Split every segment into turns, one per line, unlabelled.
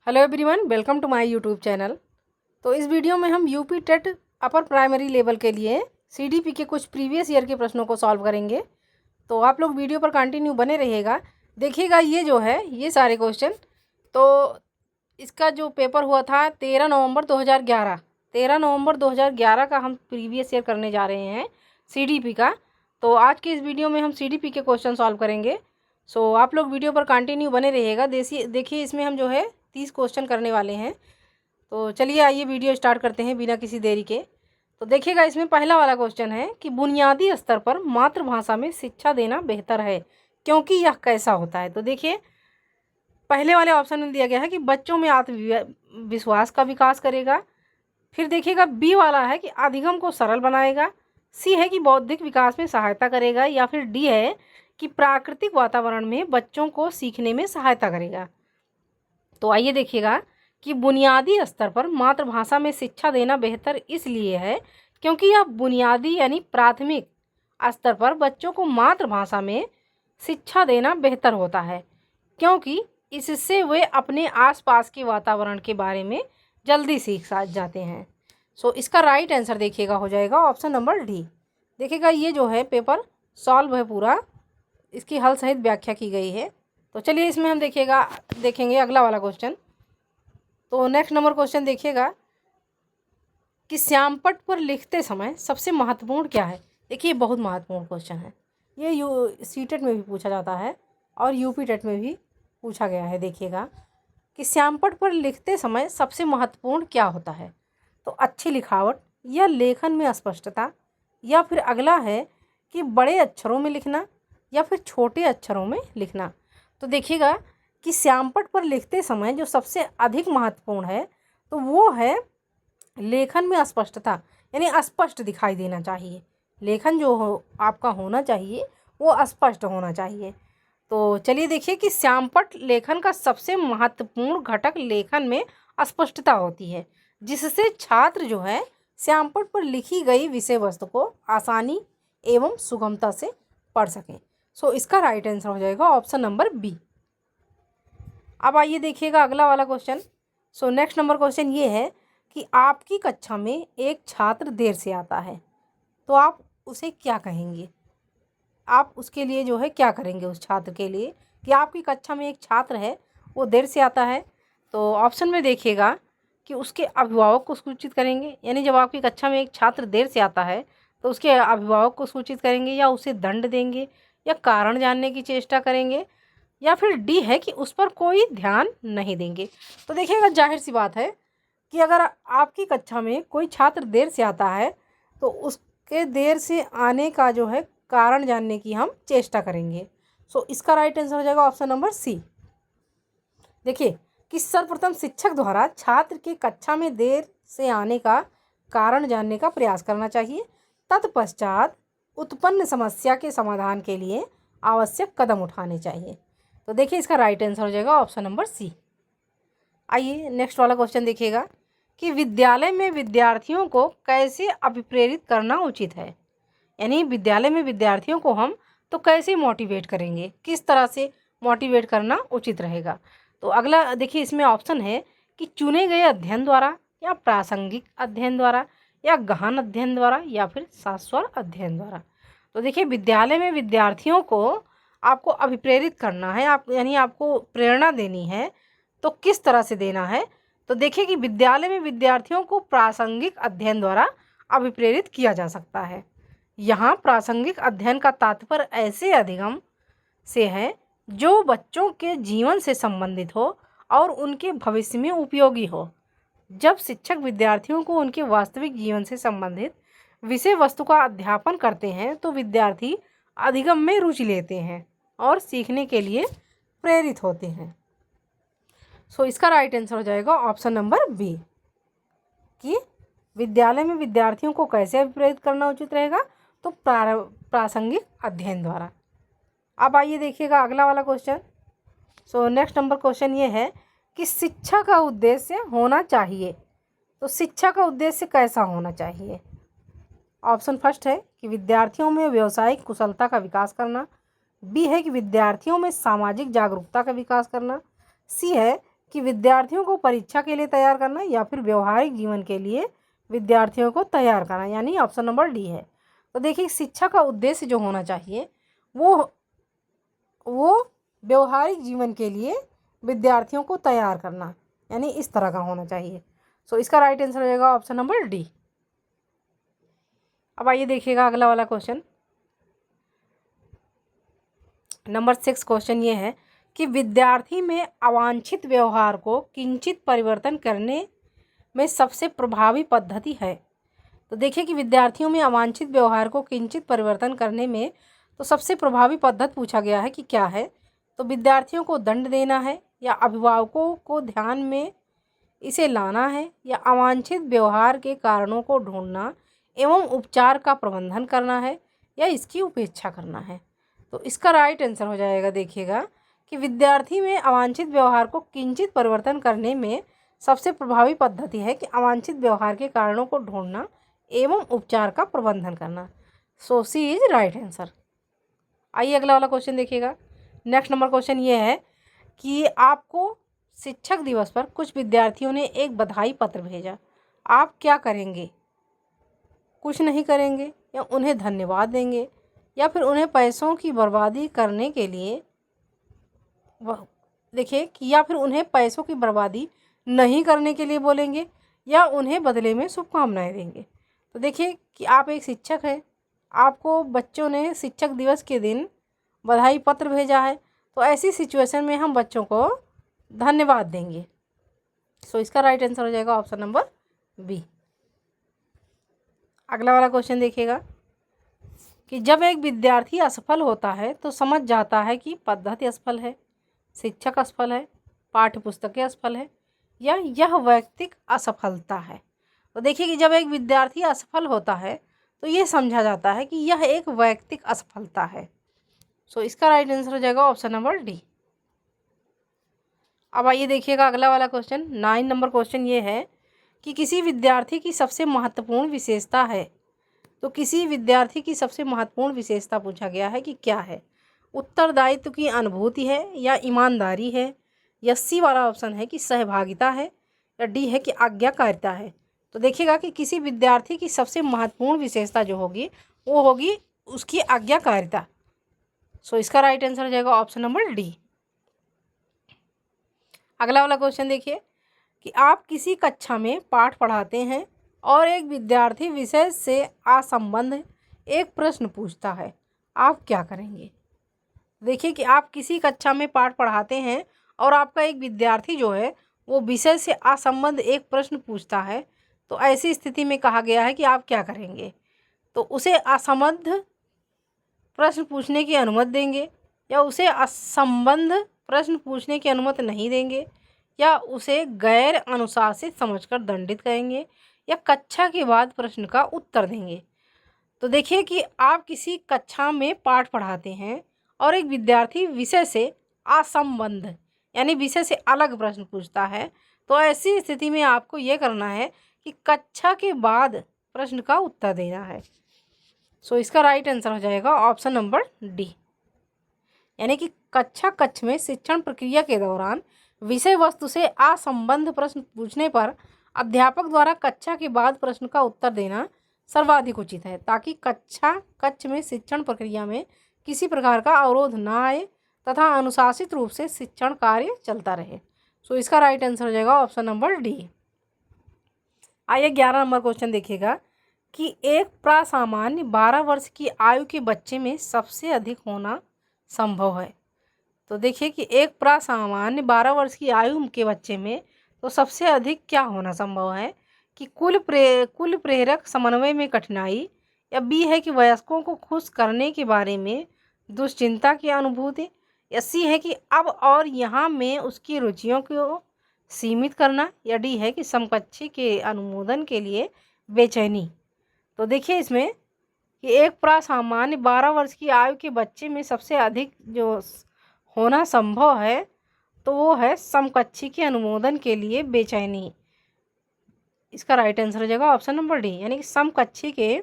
Hello everyone, welcome to my YouTube channel. तो इस video में हम UP TET upper primary level के लिए सीडीपी के कुछ प्रीवियस ईयर के प्रश्नों को सॉल्व करेंगे। तो आप लोग वीडियो पर कंटिन्यू बने रहिएगा, देखिएगा। ये जो है ये सारे क्वेश्चन, तो इसका जो पेपर हुआ था 13 नवंबर 2011, 13 नवंबर 2011 का हम प्रीवियस ईयर करने जा रहे हैं सीडीपी का। तो आज के इस वीडियो में हम सीडीपी के क्वेश्चन सॉल्व करेंगे। सो आप लोग वीडियो पर कंटिन्यू बने रहिएगा। देखिए इसमें हम जो है 30 क्वेश्चन करने वाले हैं। तो चलिए आइए वीडियो स्टार्ट करते हैं बिना किसी देरी के। तो देखिएगा इसमें पहला वाला क्वेश्चन है कि बुनियादी स्तर पर मातृभाषा में शिक्षा देना बेहतर है, क्योंकि यह कैसा होता है। तो देखिए पहले वाले ऑप्शन में दिया गया है कि बच्चों में आत्मविश्वास का विकास करेगा। फिर देखिएगा बी वाला है कि अधिगम को सरल बनाएगा। सी है कि बौद्धिक विकास में सहायता करेगा। या फिर डी है कि प्राकृतिक वातावरण में बच्चों को सीखने में सहायता करेगा। तो आइए देखिएगा कि बुनियादी स्तर पर मातृभाषा में शिक्षा देना बेहतर इसलिए है क्योंकि यह बुनियादी यानी प्राथमिक स्तर पर बच्चों को मातृभाषा में शिक्षा देना बेहतर होता है, क्योंकि इससे वे अपने आसपास के वातावरण के बारे में जल्दी सीख जाते हैं। सो इसका राइट आंसर देखिएगा हो जाएगा ऑप्शन नंबर डी। देखिएगा ये जो है पेपर सॉल्व है पूरा, इसकी हल सहित व्याख्या की गई है। तो चलिए इसमें हम देखेंगे अगला वाला क्वेश्चन। तो नेक्स्ट नंबर क्वेश्चन देखिएगा कि श्यामपट्ट पर लिखते समय सबसे महत्वपूर्ण क्या है। देखिए बहुत महत्वपूर्ण क्वेश्चन है ये, सीटेट में भी पूछा जाता है और यूपी टेट में भी पूछा गया है। देखिएगा कि श्यामपट्ट पर लिखते समय सबसे महत्वपूर्ण क्या होता है। तो अच्छी लिखावट या लेखन में स्पष्टता, या फिर अगला है कि बड़े अक्षरों में लिखना या फिर छोटे अक्षरों में लिखना। तो देखिएगा कि श्यामपट्ट पर लिखते समय जो सबसे अधिक महत्वपूर्ण है तो वो है लेखन में स्पष्टता, यानी स्पष्ट दिखाई देना चाहिए। लेखन जो हो आपका होना चाहिए वो स्पष्ट होना चाहिए। तो चलिए देखिए कि श्यामपट्ट लेखन का सबसे महत्वपूर्ण घटक लेखन में स्पष्टता होती है, जिससे छात्र जो है श्यामपट्ट पर लिखी गई विषय वस्तु को आसानी एवं सुगमता से पढ़ सकें। सो इसका राइट आंसर हो जाएगा ऑप्शन नंबर बी। अब आइए देखिएगा अगला वाला question. So next number question ये है कि आपकी कक्षा में एक छात्र देर से आता है, तो आप उसे क्या कहेंगे। आप उसके लिए जो है क्या करेंगे उस छात्र के लिए कि आपकी कक्षा में एक छात्र है वो देर से आता है। तो ऑप्शन में देखिएगा कि उसके अभिभावक को सूचित करेंगे, यानी जब आपकी कक्षा में एक छात्र देर से आता है तो उसके अभिभावक को सूचित करेंगे, या उसे दंड देंगे, या कारण जानने की चेष्टा करेंगे, या फिर डी है कि उस पर कोई ध्यान नहीं देंगे। तो देखिएगा जाहिर सी बात है कि अगर आपकी कक्षा में कोई छात्र देर से आता है तो उसके देर से आने का जो है कारण जानने की हम चेष्टा करेंगे। सो इसका राइट आंसर हो जाएगा ऑप्शन नंबर सी। देखिए कि सर्वप्रथम शिक्षक द्वारा छात्र के कक्षा में देर से आने का कारण जानने का प्रयास करना चाहिए। तत्पश्चात उत्पन्न समस्या के समाधान के लिए आवश्यक कदम उठाने चाहिए। तो देखिए इसका राइट आंसर हो जाएगा ऑप्शन नंबर सी। आइए नेक्स्ट वाला क्वेश्चन देखिएगा कि विद्यालय में विद्यार्थियों को कैसे अभिप्रेरित करना उचित है, यानी विद्यालय में विद्यार्थियों को हम तो कैसे मोटिवेट करेंगे, किस तरह से मोटिवेट करना उचित रहेगा। तो अगला देखिए इसमें ऑप्शन है कि चुने गए अध्ययन द्वारा, या प्रासंगिक अध्ययन द्वारा, या गहन अध्ययन द्वारा, या फिर शाश्वत अध्ययन द्वारा। तो देखिए विद्यालय में विद्यार्थियों को आपको अभिप्रेरित करना है, आप यानी आपको प्रेरणा देनी है, तो किस तरह से देना है। तो देखिए कि विद्यालय में विद्यार्थियों को प्रासंगिक अध्ययन द्वारा अभिप्रेरित किया जा सकता है। यहाँ प्रासंगिक अध्ययन का तात्पर्य ऐसे अधिगम से है जो बच्चों के जीवन से संबंधित हो और उनके भविष्य में उपयोगी हो। जब शिक्षक विद्यार्थियों को उनके वास्तविक जीवन से संबंधित विषय वस्तु का अध्यापन करते हैं तो विद्यार्थी अधिगम में रुचि लेते हैं और सीखने के लिए प्रेरित होते हैं। सो इसका राइट आंसर हो जाएगा ऑप्शन नंबर बी कि विद्यालय में विद्यार्थियों को कैसे अभिप्रेरित करना उचित रहेगा, तो प्रासंगिक अध्ययन द्वारा। अब आइए देखिएगा अगला वाला question. So next number question ये है कि शिक्षा का उद्देश्य होना चाहिए, तो शिक्षा का उद्देश्य कैसा होना चाहिए। ऑप्शन फर्स्ट है कि विद्यार्थियों में व्यावसायिक कुशलता का विकास करना। बी है कि विद्यार्थियों में सामाजिक जागरूकता का विकास करना। सी है कि विद्यार्थियों को परीक्षा के लिए तैयार करना या फिर व्यवहारिक जीवन के लिए विद्यार्थियों को तैयार करना, यानी ऑप्शन नंबर डी है। तो देखिए, शिक्षा का उद्देश्य जो होना चाहिए वो व्यवहारिक जीवन के लिए विद्यार्थियों को तैयार करना, यानी इस तरह का होना चाहिए। सो इसका राइट आंसर हो जाएगा ऑप्शन नंबर डी। अब आइए देखिएगा अगला वाला क्वेश्चन, नंबर 6 क्वेश्चन ये है कि विद्यार्थी में अवांछित व्यवहार को किंचित परिवर्तन करने में सबसे प्रभावी पद्धति है। तो देखिए कि विद्यार्थियों में अवांछित व्यवहार को किंचित परिवर्तन करने में तो सबसे प्रभावी पद्धति पूछा गया है कि क्या है। तो विद्यार्थियों को दंड देना है, या अभिभावकों को ध्यान में इसे लाना है, या अवांछित व्यवहार के कारणों को ढूंढना एवं उपचार का प्रबंधन करना है, या इसकी उपेक्षा करना है। तो इसका राइट आंसर हो जाएगा, देखिएगा कि विद्यार्थी में अवांछित व्यवहार को किंचित परिवर्तन करने में सबसे प्रभावी पद्धति है कि अवांछित व्यवहार के कारणों को ढूंढना एवं उपचार का प्रबंधन करना। सो सी इज राइट आंसर। आइए अगला वाला क्वेश्चन देखिएगा। नेक्स्ट नंबर क्वेश्चन ये है कि आपको शिक्षक दिवस पर कुछ विद्यार्थियों ने एक बधाई पत्र भेजा, आप क्या करेंगे? कुछ नहीं करेंगे, या उन्हें धन्यवाद देंगे, या फिर उन्हें पैसों की बर्बादी करने के लिए देखिए कि या फिर उन्हें पैसों की बर्बादी नहीं करने के लिए बोलेंगे, या उन्हें बदले में शुभकामनाएं देंगे। तो देखिए कि आप एक शिक्षक हैं, आपको बच्चों ने शिक्षक दिवस के दिन बधाई पत्र भेजा है, तो ऐसी सिचुएशन में हम बच्चों को धन्यवाद देंगे। सो इसका राइट आंसर हो जाएगा ऑप्शन नंबर बी। अगला वाला क्वेश्चन देखिएगा कि जब एक विद्यार्थी असफल होता है तो समझ जाता है कि पद्धति असफल है, शिक्षक असफल है, पाठ्य पुस्तकें असफल है, या यह वैयक्तिक असफलता है। तो देखिए कि जब एक विद्यार्थी असफल होता है तो ये समझा जाता है कि यह एक वैयक्तिक असफलता है। सो इसका राइट आंसर हो जाएगा ऑप्शन नंबर डी। अब आइए देखिएगा अगला वाला क्वेश्चन, 9 नंबर क्वेश्चन ये है कि किसी विद्यार्थी की सबसे महत्वपूर्ण विशेषता है। तो किसी विद्यार्थी की सबसे महत्वपूर्ण विशेषता पूछा गया है कि क्या है। उत्तरदायित्व की अनुभूति है, या ईमानदारी है, या सी वाला ऑप्शन है कि सहभागिता है, या डी है कि आज्ञाकारिता है। तो देखिएगा कि किसी विद्यार्थी की सबसे महत्वपूर्ण विशेषता जो होगी वो होगी उसकी आज्ञाकारिता। सो इसका राइट आंसर हो जाएगा ऑप्शन नंबर डी। अगला वाला क्वेश्चन देखिए कि आप किसी कक्षा में पाठ पढ़ाते हैं और एक विद्यार्थी विषय से असंबद्ध एक प्रश्न पूछता है, आप क्या करेंगे? देखिए कि आप किसी कक्षा में पाठ पढ़ाते हैं और आपका एक विद्यार्थी जो है वो विषय से असंबद्ध एक प्रश्न पूछता है, तो ऐसी स्थिति में कहा गया है कि आप क्या करेंगे। तो उसे असंबद्ध प्रश्न पूछने की अनुमति देंगे, या उसे असंबद्ध प्रश्न पूछने की अनुमति नहीं देंगे, या उसे गैर अनुशासित समझकर दंडित करेंगे, या कक्षा के बाद प्रश्न का उत्तर देंगे। तो देखिए कि आप किसी कक्षा में पाठ पढ़ाते हैं और एक विद्यार्थी विषय से असंबद्ध यानी विषय से अलग प्रश्न पूछता है, तो ऐसी स्थिति में आपको ये करना है कि कक्षा के बाद प्रश्न का उत्तर देना है। सो इसका राइट आंसर हो जाएगा ऑप्शन नंबर डी, यानी कि कक्षा कक्ष में शिक्षण प्रक्रिया के दौरान विषय वस्तु से असंबद्ध प्रश्न पूछने पर अध्यापक द्वारा कक्षा के बाद प्रश्न का उत्तर देना सर्वाधिक उचित है, ताकि कक्षा कक्ष में शिक्षण प्रक्रिया में किसी प्रकार का अवरोध न आए तथा अनुशासित रूप से शिक्षण कार्य चलता रहे। सो इसका राइट आंसर हो जाएगा ऑप्शन नंबर डी। आइए 11 नंबर क्वेश्चन देखिएगा कि एक प्रासामान्य 12 वर्ष की आयु के बच्चे में सबसे अधिक होना संभव है। तो देखिए कि एक प्रासामान्य 12 वर्ष की आयु के बच्चे में तो सबसे अधिक क्या होना संभव है कि कुल प्रेरक समन्वय में कठिनाई, या बी है कि वयस्कों को खुश करने के बारे में दुश्चिंता की अनुभूति, या सी है कि अब और यहाँ में उसकी रुचियों को सीमित करना, या डी है कि समकक्षी के अनुमोदन के लिए बेचैनी। तो देखिए इसमें कि एक प्रासामान्य 12 वर्ष की आयु के बच्चे में सबसे अधिक जो होना संभव है तो वो है समकक्षी के अनुमोदन के लिए बेचैनी। इसका राइट आंसर हो जाएगा ऑप्शन नंबर डी, यानी कि समकक्षी के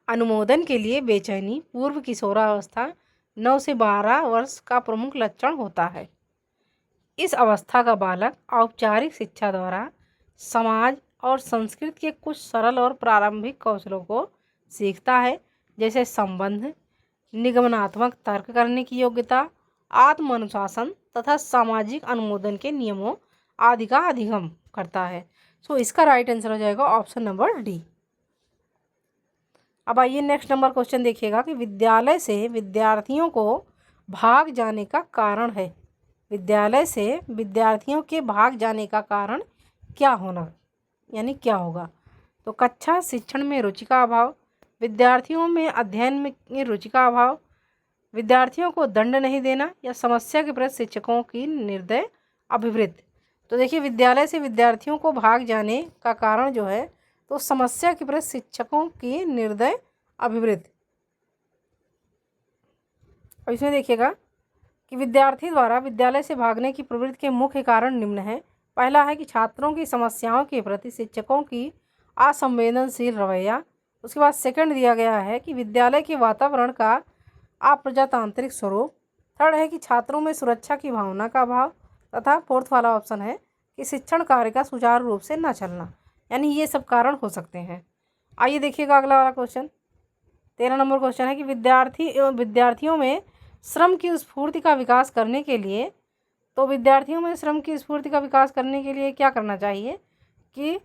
अनुमोदन के लिए बेचैनी पूर्व किशोरावस्था 9 से 12 वर्ष का प्रमुख लक्षण होता है। इस अवस्था का बालक औपचारिक शिक्षा द्वारा समाज और संस्कृति के कुछ सरल और प्रारंभिक कौशलों को सीखता है, जैसे संबंध, निगमनात्मक तर्क करने की योग्यता, आत्म अनुशासन तथा सामाजिक अनुमोदन के नियमों आदि का अधिगम करता है। सो इसका राइट आंसर हो जाएगा ऑप्शन नंबर डी। अब आइए नेक्स्ट नंबर क्वेश्चन देखिएगा कि विद्यालय से विद्यार्थियों को भाग जाने का कारण है। विद्यालय से विद्यार्थियों के भाग जाने का कारण क्या होना, यानी क्या होगा। तो कक्षा शिक्षण में रुचि का अभाव, विद्यार्थियों में अध्ययन में रुचि का अभाव, विद्यार्थियों को दंड नहीं देना, या समस्या के प्रति शिक्षकों की निर्दय अभिवृत्ति। तो देखिए, विद्यालय से विद्यार्थियों को भाग जाने का कारण जो है तो समस्या के प्रति शिक्षकों की निर्दय अभिवृत्ति। और इसमें देखिएगा कि विद्यार्थी द्वारा विद्यालय से भागने की प्रवृत्ति के मुख्य कारण निम्न है। पहला है कि छात्रों की समस्याओं के प्रति शिक्षकों की असंवेदनशील रवैया। उसके बाद सेकंड दिया गया है कि विद्यालय के वातावरण का अप्रजातांत्रिक स्वरूप। थर्ड है कि छात्रों में सुरक्षा की भावना का अभाव। तथा फोर्थ वाला ऑप्शन है कि शिक्षण कार्य का सुचारू रूप से न चलना। यानी ये सब कारण हो सकते हैं। आइए देखिएगा अगला वाला क्वेश्चन। 13 नंबर क्वेश्चन है कि विद्यार्थियों में श्रम की स्फूर्ति का विकास करने के लिए, तो विद्यार्थियों में श्रम की स्फूर्ति का विकास करने के लिए क्या करना चाहिए कि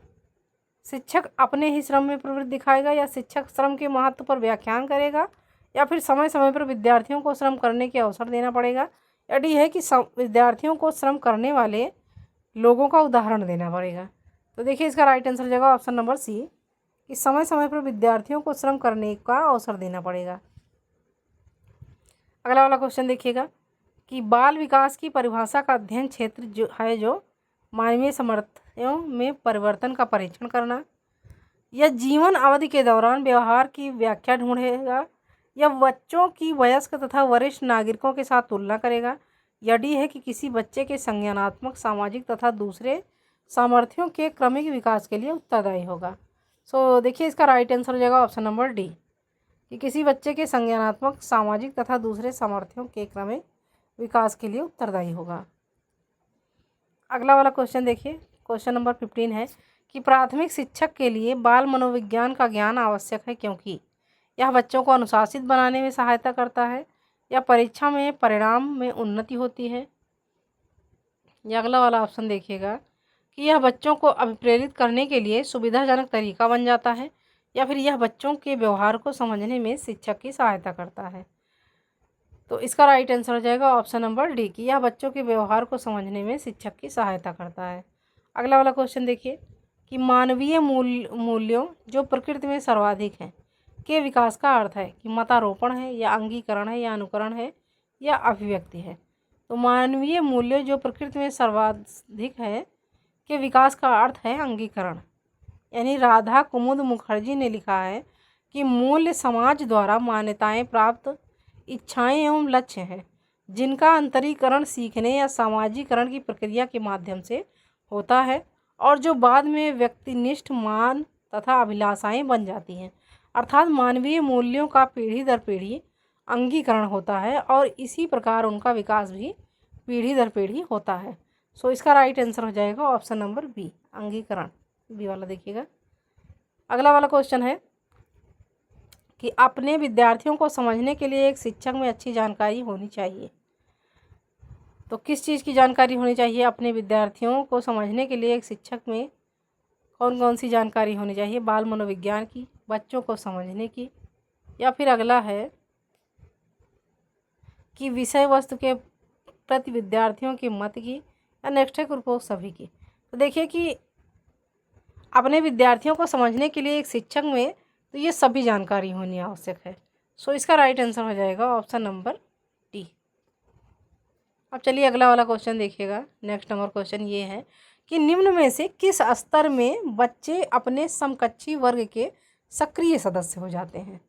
शिक्षक अपने ही श्रम में प्रवृत्ति दिखाएगा, या शिक्षक श्रम के महत्व पर व्याख्यान करेगा, या फिर समय समय पर विद्यार्थियों को श्रम करने के अवसर देना पड़ेगा, या डी है कि विद्यार्थियों को श्रम करने वाले लोगों का उदाहरण देना पड़ेगा। तो देखिए, इसका राइट आंसर हो जाएगा ऑप्शन नंबर सी कि समय समय पर विद्यार्थियों को श्रम करने का अवसर देना पड़ेगा। अगला वाला क्वेश्चन देखिएगा कि बाल विकास की परिभाषा का अध्ययन क्षेत्र जो मानवीय सामर्थ्यों में परिवर्तन का परीक्षण करना, या जीवन अवधि के दौरान व्यवहार की व्याख्या ढूंढेगा, या बच्चों की वयस्क तथा वरिष्ठ नागरिकों के साथ तुलना करेगा, या डी है कि किसी बच्चे के संज्ञानात्मक, सामाजिक तथा दूसरे सामर्थ्यों के क्रमिक विकास के लिए उत्तरदायी होगा। सो देखिए, इसका राइट आंसर हो जाएगा ऑप्शन नंबर डी कि किसी बच्चे के संज्ञानात्मक, सामाजिक तथा दूसरे सामर्थ्यों के क्रमिक विकास के लिए उत्तरदायी होगा। अगला वाला क्वेश्चन देखिए, क्वेश्चन नंबर 15 है कि प्राथमिक शिक्षक के लिए बाल मनोविज्ञान का ज्ञान आवश्यक है क्योंकि यह बच्चों को अनुशासित बनाने में सहायता करता है, या परीक्षा में परिणाम में उन्नति होती है, या अगला वाला ऑप्शन देखिएगा कि यह बच्चों को अभिप्रेरित करने के लिए सुविधाजनक तरीका बन जाता है, या फिर यह बच्चों के व्यवहार को समझने में शिक्षक की सहायता करता है। तो इसका राइट आंसर हो जाएगा ऑप्शन नंबर डी कि यह बच्चों के व्यवहार को समझने में शिक्षक की सहायता करता है। अगला वाला क्वेश्चन देखिए कि मानवीय मूल्यों जो प्रकृति में सर्वाधिक हैं के विकास का अर्थ है कि मतारोपण है, या अंगीकरण है, या अनुकरण है, या अभिव्यक्ति है। तो मानवीय मूल्य जो प्रकृति में सर्वाधिक है के विकास का अर्थ है अंगीकरण। यानी राधा कुमुद मुखर्जी ने लिखा है कि मूल्य समाज द्वारा मान्यताएं प्राप्त इच्छाएं एवं लक्ष्य हैं, जिनका अंतरीकरण सीखने या सामाजिकरण की प्रक्रिया के माध्यम से होता है, और जो बाद में व्यक्तिनिष्ठ मान तथा अभिलाषाएं बन जाती हैं। अर्थात मानवीय मूल्यों का पीढ़ी दर पीढ़ी अंगीकरण होता है, और इसी प्रकार उनका विकास भी पीढ़ी दर पीढ़ी होता है। सो इसका राइट आंसर हो जाएगा ऑप्शन नंबर बी, अंगीकरण, बी वाला देखिएगा। अगला वाला क्वेश्चन है कि अपने विद्यार्थियों को समझने के लिए एक शिक्षक में अच्छी जानकारी होनी चाहिए। तो किस चीज़ की जानकारी होनी चाहिए अपने विद्यार्थियों को समझने के लिए एक शिक्षक में? कौन कौन सी जानकारी होनी चाहिए? बाल मनोविज्ञान की, बच्चों को समझने की, या फिर अगला है कि विषय वस्तु के प्रति विद्यार्थियों के मत की, या नेक्स्ट है उपरोक्त सभी की। तो देखिए कि अपने विद्यार्थियों को समझने के लिए एक शिक्षक में तो ये सभी जानकारी होनी आवश्यक है। सो इसका राइट आंसर हो जाएगा ऑप्शन नंबर डी। अब चलिए अगला वाला क्वेश्चन देखिएगा। नेक्स्ट नंबर क्वेश्चन ये है कि निम्न में से किस स्तर में बच्चे अपने समकक्षी वर्ग के सक्रिय सदस्य हो जाते हैं?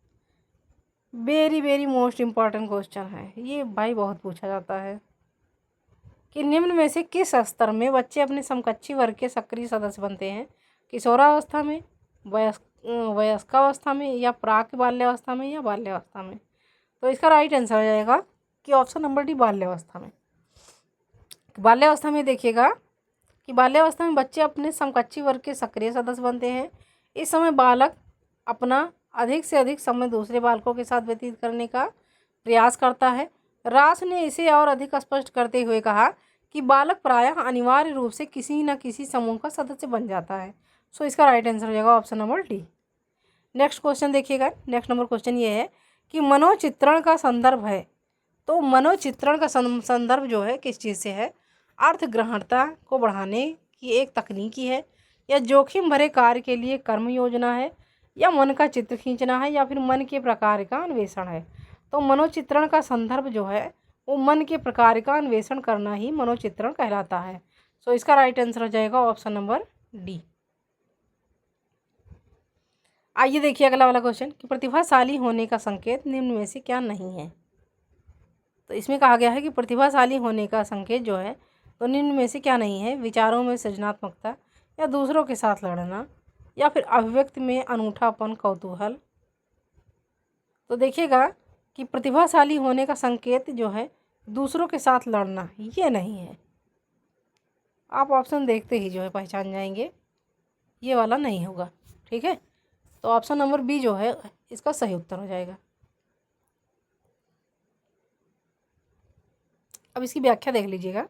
Very very most important question है ये भाई, बहुत पूछा जाता है कि निम्न में से किस स्तर में बच्चे अपने समकक्षी वर्ग के सक्रिय सदस्य बनते हैं? किशोरावस्था में, वयस्कावस्था में, या प्राक बाल्यावस्था में, या बाल्यावस्था में? तो इसका राइट आंसर हो जाएगा कि ऑप्शन नंबर डी, बाल्यावस्था में। बाल्यावस्था में देखिएगा कि बाल्यावस्था में बच्चे अपने समकक्षी वर्ग के सक्रिय सदस्य बनते हैं। इस समय बालक अपना अधिक से अधिक समय दूसरे बालकों के साथ व्यतीत करने का प्रयास करता है। रास ने इसे और अधिक स्पष्ट करते हुए कहा कि बालक प्रायः अनिवार्य रूप से किसी न किसी समूह का सदस्य बन जाता है। सो इसका राइट आंसर हो जाएगा option number D. Next question देखिएगा। नेक्स्ट नंबर क्वेश्चन ये है कि मनोचित्रण का संदर्भ है। तो मनोचित्रण का संदर्भ जो है किस चीज़ से है? अर्थग्रहणता को बढ़ाने की एक तकनीकी है, या जोखिम भरे कार्य के लिए कर्म योजना है, या मन का चित्र खींचना है, या फिर मन के प्रकार का अन्वेषण है। तो मनोचित्रण का संदर्भ जो है वो मन के प्रकार का अन्वेषण करना ही मनोचित्रण कहलाता है। सो इसका राइट आंसर हो जाएगा ऑप्शन नंबर डी। आइए देखिए अगला वाला क्वेश्चन कि प्रतिभाशाली होने का संकेत निम्न में से क्या नहीं है। तो इसमें कहा गया है कि प्रतिभाशाली होने का संकेत जो है तो निम्न में से क्या नहीं है? विचारों में सृजनात्मकता, या दूसरों के साथ लड़ना, या फिर अभिव्यक्ति में अनूठापन, कौतूहल। तो देखिएगा कि प्रतिभाशाली होने का संकेत जो है दूसरों के साथ लड़ना, ये नहीं है। आप ऑप्शन देखते ही जो है पहचान जाएंगे, ये वाला नहीं होगा। ठीक है, तो ऑप्शन नंबर बी जो है इसका सही उत्तर हो जाएगा। अब इसकी व्याख्या देख लीजिएगा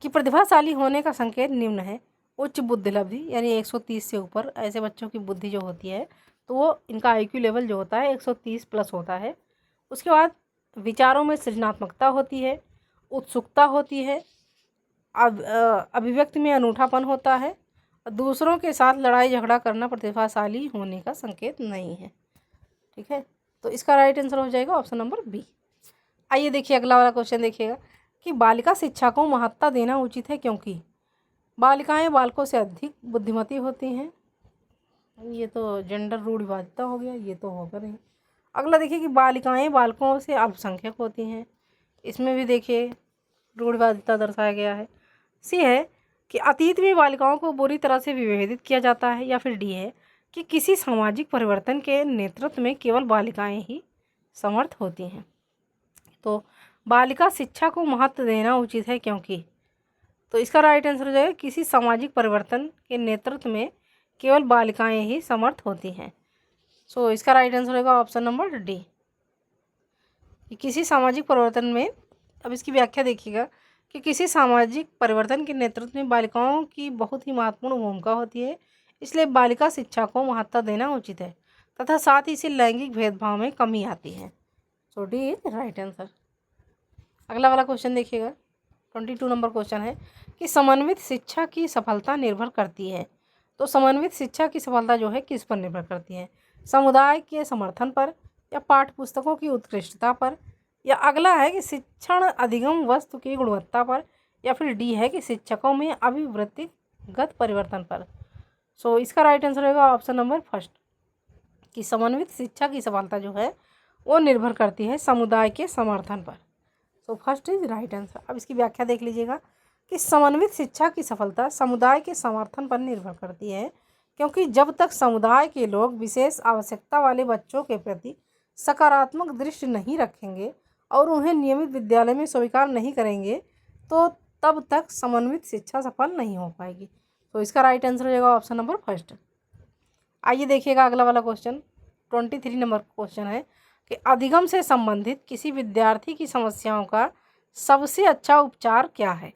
कि प्रतिभाशाली होने का संकेत निम्न है। उच्च बुद्धि लब्धि, यानी 130 से ऊपर ऐसे बच्चों की बुद्धि जो होती है तो वो इनका आईक्यू लेवल जो होता है 130 प्लस होता है। उसके बाद विचारों में सृजनात्मकता होती है, उत्सुकता होती है, अभिव्यक्ति में अनूठापन होता है, और दूसरों के साथ लड़ाई झगड़ा करना प्रतिभाशाली होने का संकेत नहीं है। ठीक है, तो इसका राइट आंसर हो जाएगा ऑप्शन नंबर बी। आइए देखिए अगला वाला क्वेश्चन देखिएगा कि बालिका शिक्षा को महत्ता देना उचित है क्योंकि बालिकाएं बालकों से अधिक बुद्धिमती होती हैं। ये तो जेंडर रूढ़िवादिता हो गया, ये तो होगा नहीं। अगला देखिए कि बालिकाएं बालकों से अल्पसंख्यक होती हैं। इसमें भी देखिए रूढ़िवादिता दर्शाया गया है। सी है कि अतीत में बालिकाओं को बुरी तरह से विभेदित किया जाता है, या फिर डी है कि किसी सामाजिक परिवर्तन के नेतृत्व में केवल बालिकाएं ही समर्थ होती हैं। तो बालिका शिक्षा को महत्व देना उचित है क्योंकि, तो इसका राइट आंसर हो जाएगा किसी सामाजिक परिवर्तन के नेतृत्व में केवल बालिकाएं ही समर्थ होती हैं। सो इसका राइट आंसर होगा ऑप्शन नंबर डी, किसी सामाजिक परिवर्तन में। अब इसकी व्याख्या देखिएगा कि किसी सामाजिक परिवर्तन के नेतृत्व में बालिकाओं की बहुत ही महत्वपूर्ण भूमिका होती है, इसलिए बालिका शिक्षा को महत्ता देना उचित है तथा साथ ही इसे लैंगिक भेदभाव में कमी आती है। सो डी इज राइट आंसर। अगला वाला क्वेश्चन देखिएगा, 22 नंबर क्वेश्चन है कि समन्वित शिक्षा की सफलता निर्भर करती है। तो समन्वित शिक्षा की सफलता जो है किस पर निर्भर करती है? समुदाय के समर्थन पर, या पाठ्य पुस्तकों की उत्कृष्टता पर, या अगला है कि शिक्षण अधिगम वस्तु की गुणवत्ता पर, या फिर डी है कि शिक्षकों में अभिवृत्तिगत परिवर्तन पर। सो इसका राइट आंसर होगा ऑप्शन नंबर फर्स्ट, कि समन्वित शिक्षा की सफलता जो है वो निर्भर करती है समुदाय के समर्थन पर। So first is right answer. अब इसकी व्याख्या देख लीजिएगा कि समन्वित शिक्षा की सफलता समुदाय के समर्थन पर निर्भर करती है क्योंकि जब तक समुदाय के लोग विशेष आवश्यकता वाले बच्चों के प्रति सकारात्मक दृष्टि नहीं रखेंगे और उन्हें नियमित विद्यालय में स्वीकार नहीं करेंगे तो तब तक समन्वित शिक्षा सफल नहीं हो पाएगी। तो इसका राइट आंसर हो जाएगा ऑप्शन नंबर फर्स्ट। आइए देखिएगा अगला वाला क्वेश्चन, 23 नंबर क्वेश्चन है कि अधिगम से संबंधित किसी विद्यार्थी की समस्याओं का सबसे अच्छा उपचार क्या है?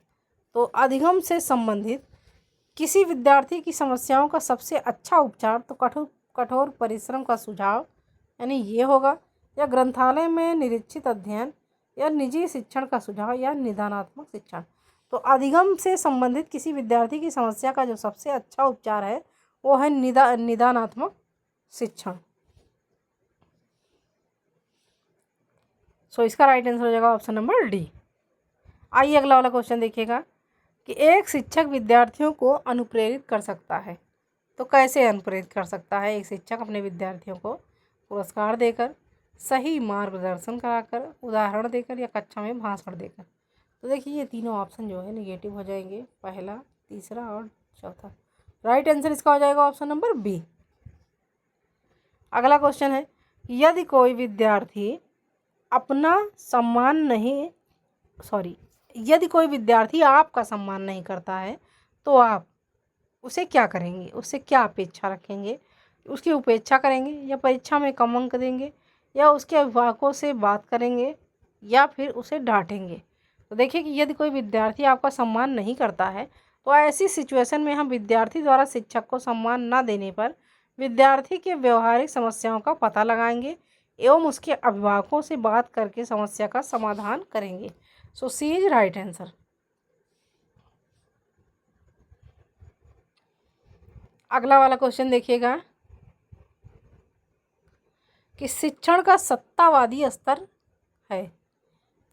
तो अधिगम से संबंधित किसी विद्यार्थी की समस्याओं का सबसे अच्छा उपचार तो कठोर परिश्रम का सुझाव, यानी ये होगा, या ग्रंथालय में निरीक्षित अध्ययन, या निजी शिक्षण का सुझाव, या निदानात्मक शिक्षण। तो अधिगम से संबंधित किसी विद्यार्थी की समस्या का जो सबसे अच्छा उपचार है वो है निदानात्मक शिक्षण। सो इसका राइट आंसर हो जाएगा ऑप्शन नंबर डी। आइए अगला वाला क्वेश्चन देखिएगा कि एक शिक्षक विद्यार्थियों को अनुप्रेरित कर सकता है। तो कैसे अनुप्रेरित कर सकता है एक शिक्षक अपने विद्यार्थियों को? पुरस्कार देकर, सही मार्गदर्शन कराकर, उदाहरण देकर, या कक्षा में भाषण देकर। तो देखिए ये तीनों ऑप्शन जो है निगेटिव हो जाएंगे, पहला, तीसरा और चौथा। राइट आंसर इसका हो जाएगा ऑप्शन नंबर बी। अगला क्वेश्चन है यदि कोई विद्यार्थी अपना सम्मान नहीं यदि कोई विद्यार्थी आपका सम्मान नहीं करता है तो आप उसे क्या करेंगे, उससे क्या अपेक्षा रखेंगे? उसकी उपेक्षा करेंगे या परीक्षा में कम अंक देंगे या उसके अभिभावकों से बात करेंगे या फिर उसे डांटेंगे? तो देखिए कि यदि कोई विद्यार्थी आपका सम्मान नहीं करता है तो ऐसी सिचुएशन में हम विद्यार्थी द्वारा शिक्षक को सम्मान न देने पर विद्यार्थी के व्यवहारिक समस्याओं का पता लगाएंगे एवं उसके अभिभावकों से बात करके समस्या का समाधान करेंगे। सो सी इज राइट आंसर। अगला वाला क्वेश्चन देखिएगा कि शिक्षण का सत्तावादी स्तर है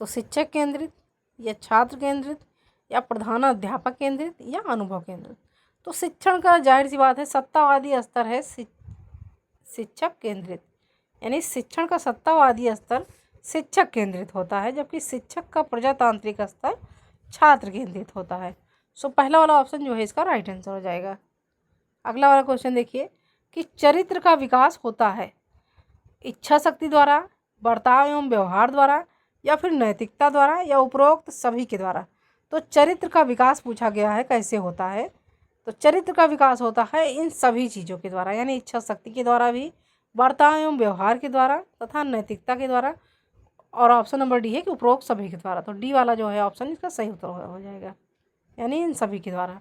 तो शिक्षक केंद्रित या छात्र केंद्रित या प्रधानाध्यापक केंद्रित या अनुभव केंद्रित? तो शिक्षण का जाहिर सी बात है सत्तावादी स्तर है शिक्षक केंद्रित, यानी शिक्षण का सत्तावादी स्तर शिक्षक केंद्रित होता है जबकि शिक्षक का प्रजातांत्रिक स्तर छात्र केंद्रित होता है। सो पहला वाला ऑप्शन जो है इसका राइट आंसर हो जाएगा। अगला वाला क्वेश्चन देखिए कि चरित्र का विकास होता है इच्छा शक्ति द्वारा, बर्ताव एवं व्यवहार द्वारा या फिर नैतिकता द्वारा या उपरोक्त सभी के द्वारा? तो चरित्र का विकास पूछा गया है कैसे होता है, तो चरित्र का विकास होता है इन सभी चीज़ों के द्वारा, यानी इच्छा शक्ति के द्वारा भी, बर्ताव एवं व्यवहार के द्वारा तथा नैतिकता के द्वारा, और ऑप्शन नंबर डी है कि उपरोक्त सभी के द्वारा। तो डी वाला जो है ऑप्शन इसका सही उत्तर हो जाएगा, यानी इन सभी के द्वारा।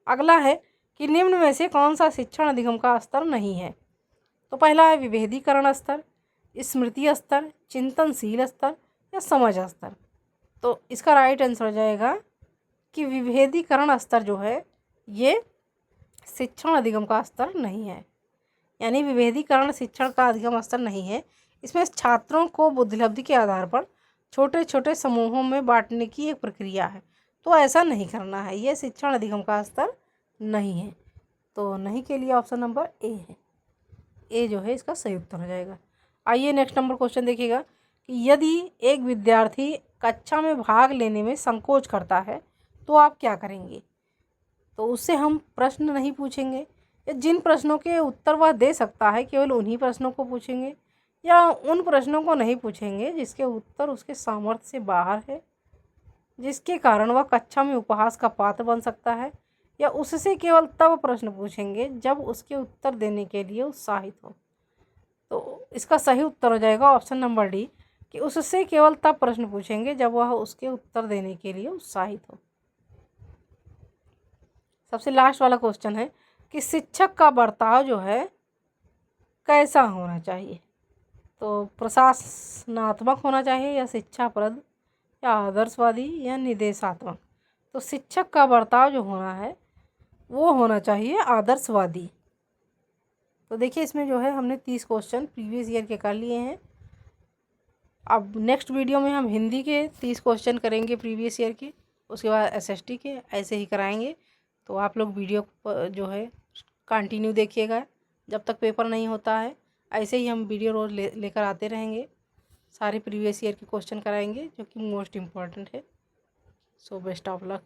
अगला है कि निम्न में से कौन सा शिक्षण अधिगम का स्तर नहीं है? तो पहला है विभेदीकरण स्तर, स्मृति स्तर, चिंतनशील स्तर या समझ स्तर? तो इसका राइट आंसर हो जाएगा कि विभेदीकरण स्तर जो है ये शिक्षण अधिगम का स्तर नहीं है, यानी विभेदीकरण शिक्षण का अधिगम स्तर नहीं है। इसमें छात्रों को बुद्धिलब्धि के आधार पर छोटे छोटे समूहों में बांटने की एक प्रक्रिया है, तो ऐसा नहीं करना है, ये शिक्षण अधिगम का स्तर नहीं है। तो नहीं के लिए ऑप्शन नंबर ए है, ए जो है इसका सही उत्तर हो जाएगा। आइए नेक्स्ट नंबर क्वेश्चन देखिएगा कि यदि एक विद्यार्थी कक्षा में भाग लेने में संकोच करता है तो आप क्या करेंगे? तो उससे हम प्रश्न नहीं पूछेंगे या जिन प्रश्नों के उत्तर वह दे सकता है केवल उन्हीं प्रश्नों को पूछेंगे या उन प्रश्नों को नहीं पूछेंगे जिसके उत्तर उसके सामर्थ्य से बाहर है, जिसके कारण वह कक्षा में उपहास का पात्र बन सकता है, या उससे केवल तब प्रश्न पूछेंगे जब उसके उत्तर देने के लिए उत्साहित हो? तो इसका सही उत्तर हो जाएगा ऑप्शन नंबर डी कि उससे केवल तब प्रश्न पूछेंगे जब वह उसके उत्तर देने के लिए उत्साहित हो। सबसे लास्ट वाला क्वेश्चन है कि शिक्षक का बर्ताव जो है कैसा होना चाहिए? तो प्रशासनात्मक होना चाहिए या शिक्षाप्रद या आदर्शवादी या निर्देशात्मक? तो शिक्षक का बर्ताव जो होना है वो होना चाहिए आदर्शवादी। तो देखिए इसमें जो है हमने 30 क्वेश्चन प्रीवियस ईयर के कर लिए हैं। अब नेक्स्ट वीडियो में हम हिंदी के 30 क्वेश्चन करेंगे प्रीवियस ईयर के, उसके बाद एसएसटी के ऐसे ही कराएंगे। तो आप लोग वीडियो जो है कंटिन्यू देखिएगा जब तक पेपर नहीं होता है, ऐसे ही हम वीडियो रोज़ लेकर आते रहेंगे। सारे प्रीवियस ईयर के क्वेश्चन कराएंगे जो कि मोस्ट इम्पॉर्टेंट है। So best of luck.